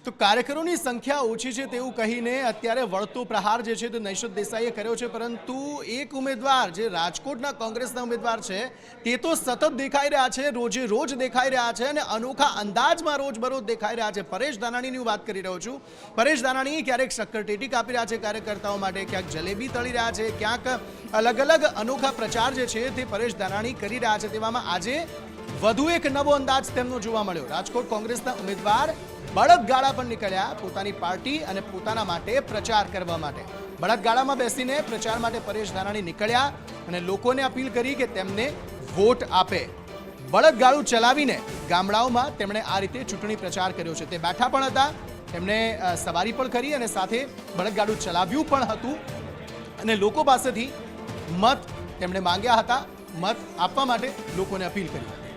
તો કાર્યકરોની સંખ્યા ઓછી છે તેવું કહીને અત્યારે વળતો પ્રહાર જે છે તે નૈશદ દેસાઈએ કર્યો છે, પરંતુ એક ઉમેદવાર જે રાજકોટના કોંગ્રેસના ઉમેદવાર છે તે તો સતત દેખાઈ રહ્યા છે, રોજે રોજ દેખાઈ રહ્યા છે અને અનોખા અંદાજમાં રોજબરોજ દેખાઈ રહ્યા છે। પરેશ ધાનાણીની વાત કરી રહ્યો છું। પરેશ ધાનાણી ક્યારેક શક્કરટેટી કાપી રહ્યા છે કાર્યકર્તાઓ માટે, ક્યાંક જલેબી તળી રહ્યા છે, ક્યાંક અલગ અલગ અનોખા પ્રચાર જે છે તે પરેશ ધાનાણી કરી રહ્યા છે। તેવામાં આજે વધુ એક નવો અંદાજ તેમનો જોવા મળ્યો। રાજકોટ કોંગ્રેસના ઉમેદવાર બળદગાડા પર નીકળ્યા પોતાની પાર્ટી અને પોતાના માટે પ્રચાર કરવા માટે। બળદગાડામાં બેસીને પ્રચાર માટે પરેશ ધાનાણી નીકળ્યા અને લોકોને અપીલ કરી કે તેમને વોટ આપે। બળદગાડું ચલાવીને ગામડાઓમાં તેમણે આ રીતે ચૂંટણી પ્રચાર કર્યો છે। તે બેઠા પણ હતા, તેમણે સવારી પણ કરી અને સાથે બળદગાડું ચલાવ્યું પણ હતું અને લોકો પાસેથી મત તેમણે માંગ્યા હતા, મત આપવા માટે લોકોને અપીલ કરી હતી।